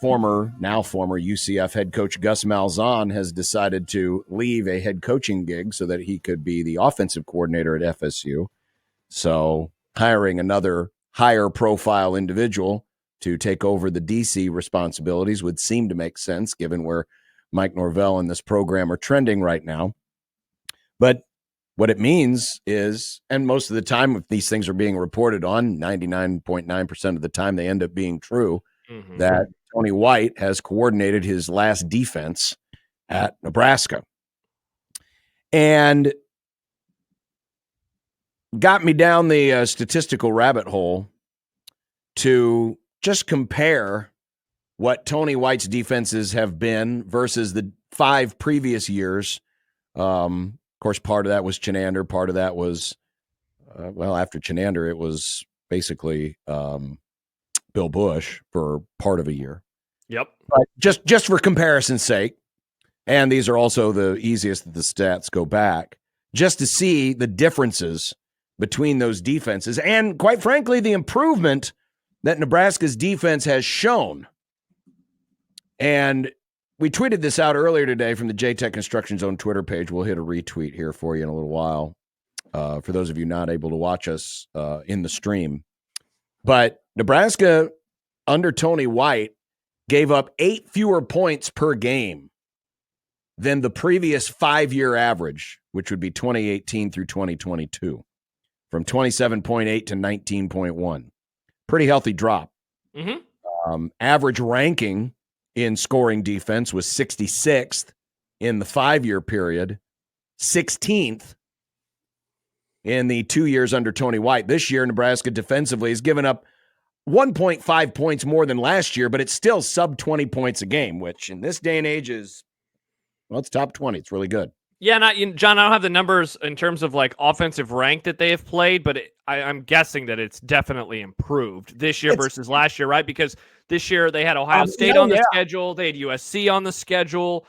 now former UCF head coach Gus Malzahn has decided to leave a head coaching gig so that he could be the offensive coordinator at FSU. So hiring another higher profile individual to take over the DC responsibilities would seem to make sense given where Mike Norvell and this program are trending right now. But what it means is, and most of the time, if these things are being reported on, 99.9% of the time they end up being true, that Tony White has coordinated his last defense at Nebraska. And got me down the statistical rabbit hole to just compare what Tony White's defenses have been versus the 5 previous years. Of course, part of that was Chenander. Part of that was, after Chenander, it was basically Bill Bush for part of a year. Yep. But just for comparison's sake, and these are also the easiest that the stats go back, just to see the differences between those defenses and, quite frankly, the improvement that Nebraska's defense has shown. And we tweeted this out earlier today from the JTech Construction Zone Twitter page. We'll hit a retweet here for you in a little while, for those of you not able to watch us in the stream. But Nebraska, under Tony White, gave up 8 fewer points per game than the previous 5-year average, which would be 2018 through 2022, from 27.8 to 19.1. Pretty healthy drop. Average ranking in scoring defense was 66th in the 5-year period, 16th in the 2 years under Tony White. This year, Nebraska defensively has given up 1.5 points more than last year, but it's still sub 20 points a game, which in this day and age is, it's top 20. It's really good. Yeah, John, I don't have the numbers in terms of like offensive rank that they have played, but I'm guessing that it's definitely improved this year versus last year, right? Because this year they had Ohio State on the schedule. They had USC on the schedule.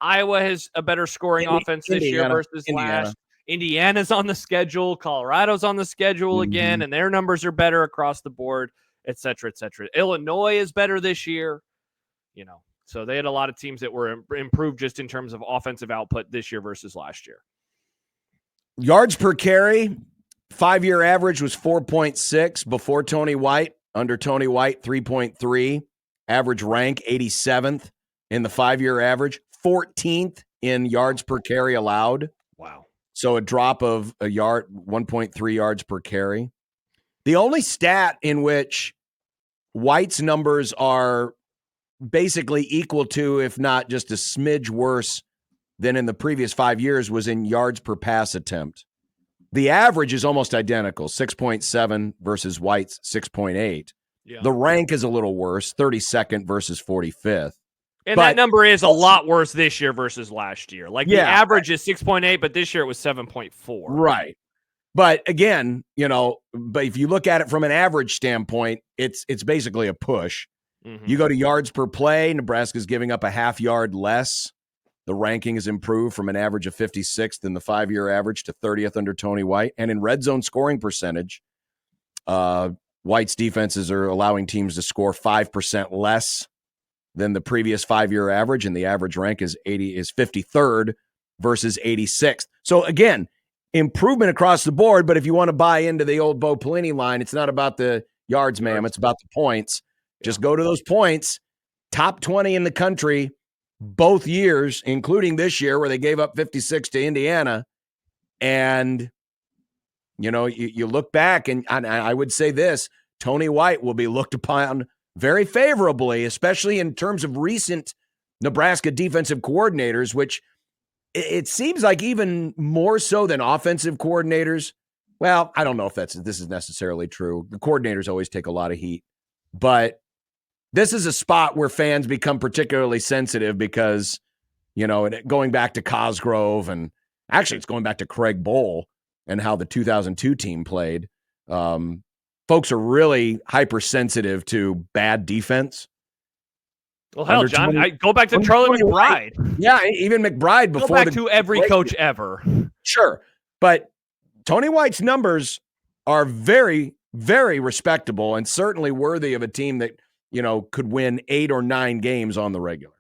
Iowa has a better scoring offense this year versus last. Indiana's on the schedule. Colorado's on the schedule again, and their numbers are better across the board, et cetera, et cetera. Illinois is better this year, So they had a lot of teams that were improved just in terms of offensive output this year versus last year. Yards per carry, 5-year average was 4.6 before Tony White. Under Tony White, 3.3. Average rank, 87th in the 5-year average. 14th in yards per carry allowed. Wow. So a drop of a yard, 1.3 yards per carry. The only stat in which White's numbers are basically equal to, if not just a smidge worse than in the previous 5 years, was in yards per pass attempt. The average is almost identical, 6.7 versus White's 6.8. Yeah. The rank is a little worse, 32nd versus 45th. And that number is a lot worse this year versus last year. The average is 6.8, but this year it was 7.4. Right. But again, but if you look at it from an average standpoint, it's basically a push. You go to yards per play, Nebraska's giving up a half yard less. The ranking has improved from an average of 56th in the 5-year average to 30th under Tony White. And in red zone scoring percentage, White's defenses are allowing teams to score 5% less than the previous 5-year average, and the average rank is 53rd versus 86th. So again, improvement across the board, but if you want to buy into the old Bo Pelini line, it's not about the yards, ma'am. It's about the points. Just go to those points. Top 20 in the country both years, including this year where they gave up 56 to Indiana. And, you look back, and I would say this, Tony White will be looked upon very favorably, especially in terms of recent Nebraska defensive coordinators, which it seems like even more so than offensive coordinators. Well, I don't know if this is necessarily true. The coordinators always take a lot of heat, but this is a spot where fans become particularly sensitive because, going back to Cosgrove, and actually it's going back to Craig Bowl and how the 2002 team played. Folks are really hypersensitive to bad defense. Well, hell, John, I go back to Charlie McBride. Yeah, even McBride before. Go back to every coach ever. Sure. But Tony White's numbers are very, very respectable and certainly worthy of a team that, could win 8 or 9 games on the regular.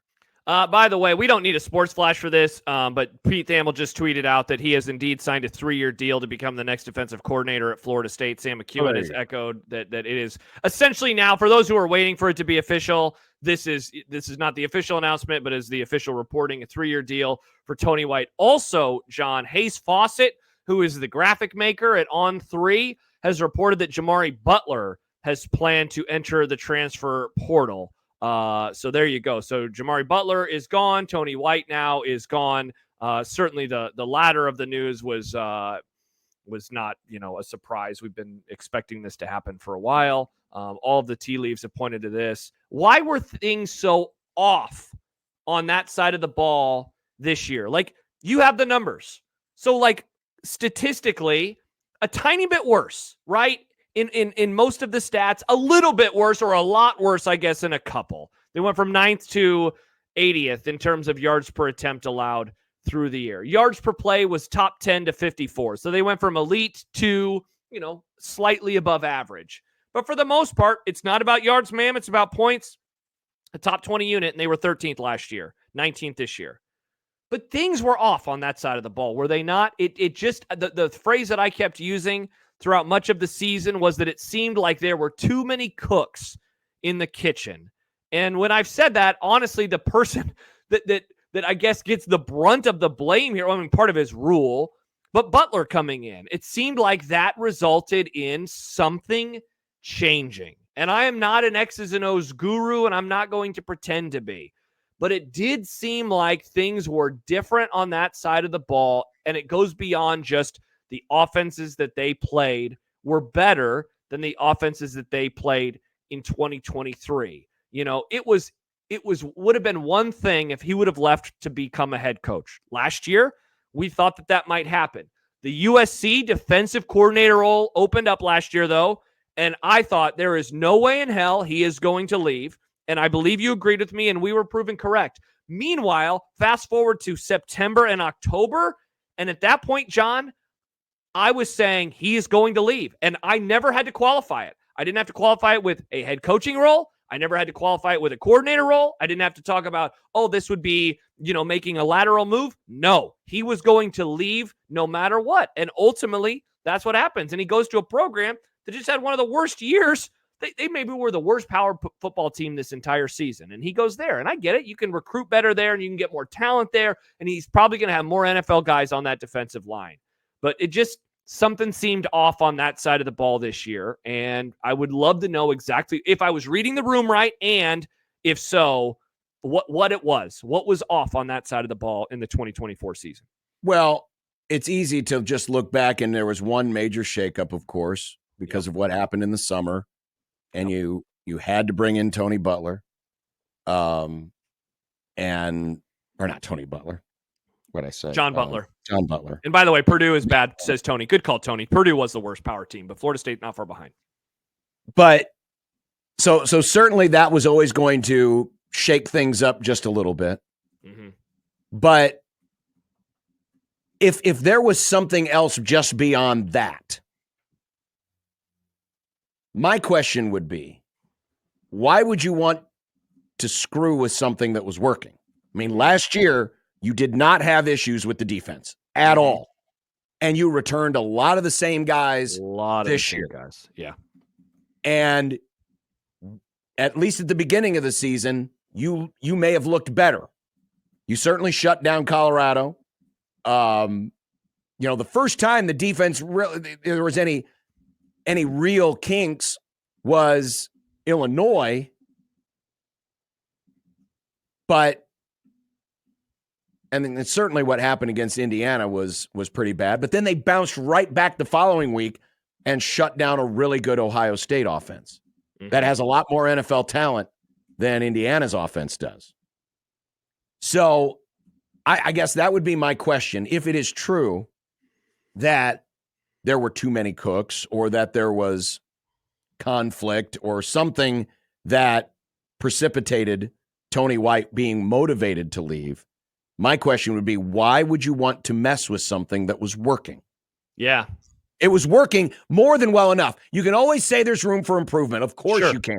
By the way, we don't need a sports flash for this, but Pete Thamel just tweeted out that he has indeed signed a 3-year deal to become the next defensive coordinator at Florida State. Sam McEwen has echoed that it is essentially now, for those who are waiting for it to be official, this is not the official announcement, but is the official reporting, a 3-year deal for Tony White. Also, John, Hayes Fawcett, who is the graphic maker at On3, has reported that Jamari Butler has planned to enter the transfer portal. So there you go. So Jamari Butler is gone. Tony White now is gone. Certainly the latter of the news was not, a surprise. We've been expecting this to happen for a while. All of the tea leaves have pointed to this. Why were things so off on that side of the ball this year? Like, you have the numbers. So, like, statistically, a tiny bit worse, right? In most of the stats, a little bit worse or a lot worse, I guess, in a couple. They went from 9th to 80th in terms of yards per attempt allowed through the year. Yards per play was top 10 to 54. So they went from elite to, slightly above average. But for the most part, it's not about yards, ma'am. It's about points. A top 20 unit, and they were 13th last year, 19th this year. But things were off on that side of the ball, were they not? It just, the phrase that I kept using throughout much of the season was that it seemed like there were too many cooks in the kitchen. And when I've said that, honestly, the person that I guess gets the brunt of the blame here, part of his rule, but Butler coming in, it seemed like that resulted in something changing. And I am not an X's and O's guru, and I'm not going to pretend to be. But it did seem like things were different on that side of the ball, and it goes beyond just the offenses that they played were better than the offenses that they played in 2023. It would have been one thing if he would have left to become a head coach. Last year, we thought that might happen. The USC defensive coordinator role opened up last year, though, and I thought there is no way in hell he is going to leave. And I believe you agreed with me, and we were proven correct. Meanwhile, fast forward to September and October, and at that point, John, I was saying he is going to leave, and I never had to qualify it. I didn't have to qualify it with a head coaching role. I never had to qualify it with a coordinator role. I didn't have to talk about, this would be, making a lateral move. No, he was going to leave no matter what. And ultimately, that's what happens. And he goes to a program that just had one of the worst years. They maybe were the worst power football team this entire season. And he goes there. And I get it. You can recruit better there and you can get more talent there. And he's probably going to have more NFL guys on that defensive line. But something seemed off on that side of the ball this year. And I would love to know exactly if I was reading the room right. And if so, what it was. What was off on that side of the ball in the 2024 season? Well, it's easy to just look back, and there was one major shakeup, of course, because of what happened in the summer. And you had to bring in Tony Butler. Or not Tony Butler. What'd I say? John Butler. John Butler. And by the way, Purdue is bad, says Tony. Good call, Tony. Purdue was the worst power team, but Florida State not far behind. But so certainly that was always going to shake things up just a little bit. Mm-hmm. But if there was something else just beyond that, my question would be, why would you want to screw with something that was working? I mean, last year, you did not have issues with the defense at all. And you returned a lot of the same guys this year. Yeah. And at least at the beginning of the season, you may have looked better. You certainly shut down Colorado. The first time the defense there was any real kinks was Illinois. And certainly what happened against Indiana was pretty bad. But then they bounced right back the following week and shut down a really good Ohio State offense that has a lot more NFL talent than Indiana's offense does. So I guess that would be my question. If it is true that there were too many cooks, or that there was conflict or something that precipitated Tony White being motivated to leave, my question would be, why would you want to mess with something that was working? Yeah. It was working more than well enough. You can always say there's room for improvement. Of course you can.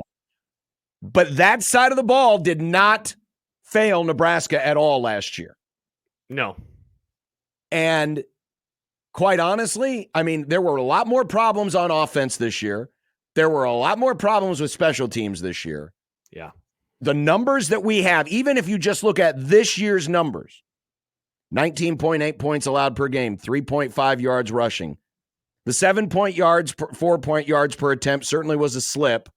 But that side of the ball did not fail Nebraska at all last year. No. And quite honestly, I mean, there were a lot more problems on offense this year. There were a lot more problems with special teams this year. Yeah. The numbers that we have, even if you just look at this year's numbers, 19.8 points allowed per game, 3.5 yards rushing. The 7-point yards, 4-point yards per attempt certainly was a slip,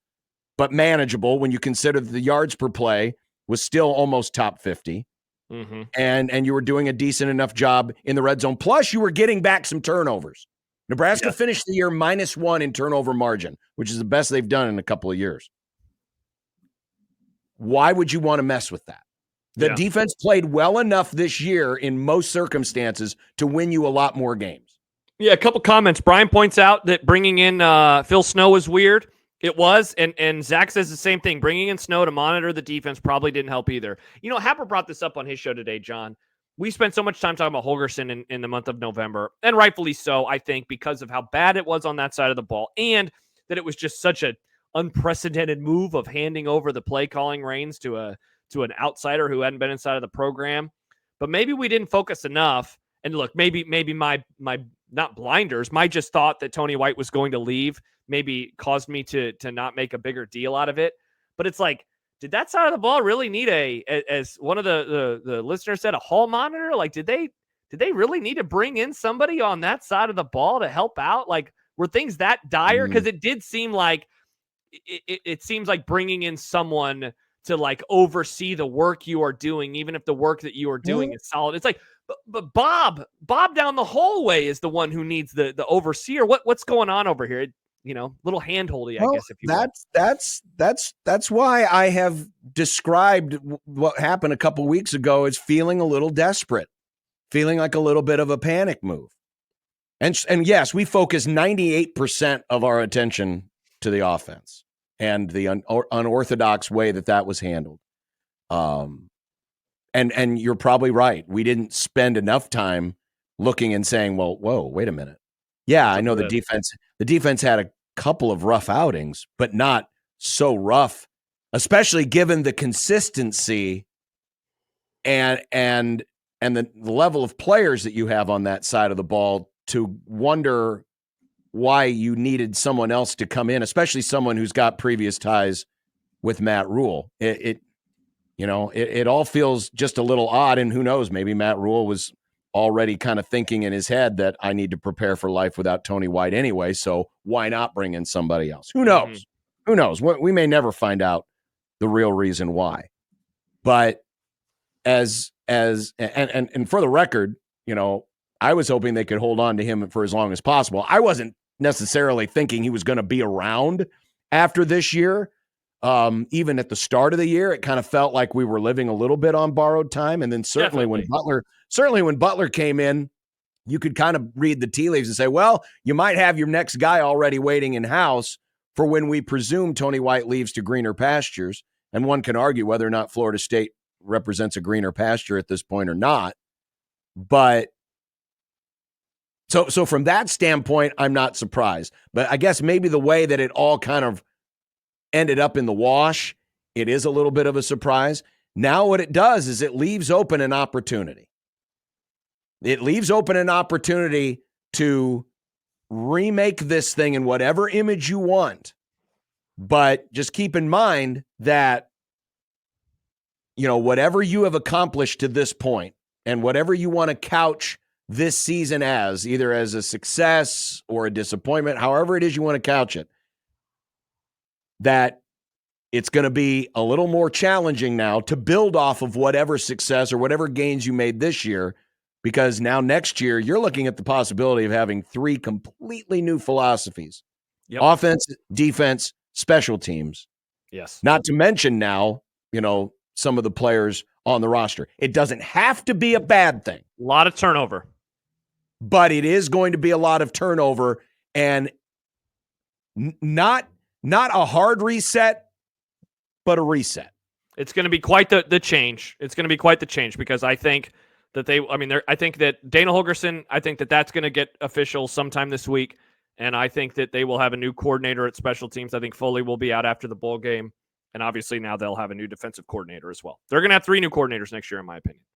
but manageable when you consider that the yards per play was still almost top 50. Mm-hmm. And you were doing a decent enough job in the red zone. Plus, you were getting back some turnovers. Nebraska finished the year -1 in turnover margin, which is the best they've done in a couple of years. Why would you want to mess with that? The defense played well enough this year in most circumstances to win you a lot more games. Yeah, a couple comments. Brian points out that bringing in Phil Snow was weird. It was, and Zach says the same thing. Bringing in Snow to monitor the defense probably didn't help either. You know, Happer brought this up on his show today, John. We spent so much time talking about Holgorsen in the month of November, and rightfully so, I think, because of how bad it was on that side of the ball, and that it was just such an unprecedented move of handing over the play calling reins to an outsider who hadn't been inside of the program. But maybe we didn't focus enough. And look, maybe my not blinders, my just thought that Tony White was going to leave maybe caused me to not make a bigger deal out of it. But it's like, did that side of the ball really need as one of the listeners said, a hall monitor? Like, did they really need to bring in somebody on that side of the ball to help out? Like, were things that dire? Because it did seem like it seems like bringing in someone to like oversee the work you are doing, even if the work that you are doing is solid. It's like, but Bob down the hallway is the one who needs the overseer. What's going on over here? You know, little handholdy, I guess. If you that's why I have described what happened a couple weeks ago as feeling a little desperate, feeling like a little bit of a panic move. And yes, we focus 98% of our attention to the offense and the unorthodox way that was handled. And you're probably right. We didn't spend enough time looking and saying, well, whoa, wait a minute. Yeah, I know the defense had a couple of rough outings, but not so rough, especially given the consistency and the level of players that you have on that side of the ball, to wonder why you needed someone else to come in, especially someone who's got previous ties with Matt Rule. It all feels just a little odd, and who knows, maybe Matt Rule was already kind of thinking in his head that I need to prepare for life without Tony White anyway, so why not bring in somebody else? Who knows? Mm-hmm. Who knows? We may never find out the real reason why. But and for the record, I was hoping they could hold on to him for as long as possible. I wasn't necessarily thinking he was going to be around after this year. Even at the start of the year, it kind of felt like we were living a little bit on borrowed time. And then certainly when Butler came in, you could kind of read the tea leaves and say, well, you might have your next guy already waiting in house for when we presume Tony White leaves to greener pastures. And one can argue whether or not Florida State represents a greener pasture at this point or not. But so from that standpoint, I'm not surprised. But I guess maybe the way that it all kind of ended up in the wash, it is a little bit of a surprise. Now what it does is it leaves open an opportunity. It leaves open an opportunity to remake this thing in whatever image you want. But just keep in mind that, whatever you have accomplished to this point and whatever you want to couch this season as, either as a success or a disappointment, however it is you want to couch it, that it's going to be a little more challenging now to build off of whatever success or whatever gains you made this year, because now next year you're looking at the possibility of having 3 completely new philosophies. Yep. Offense, defense, special teams. Yes. Not to mention now, some of the players on the roster. It doesn't have to be a bad thing. A lot of turnover. But it is going to be a lot of turnover, and not a hard reset, but a reset. It's going to be quite the change. It's going to be quite the change, because I think that I think that Dana Holgorsen, I think that that's going to get official sometime this week. And I think that they will have a new coordinator at special teams. I think Foley will be out after the bowl game. And obviously now they'll have a new defensive coordinator as well. They're going to have 3 new coordinators next year, in my opinion.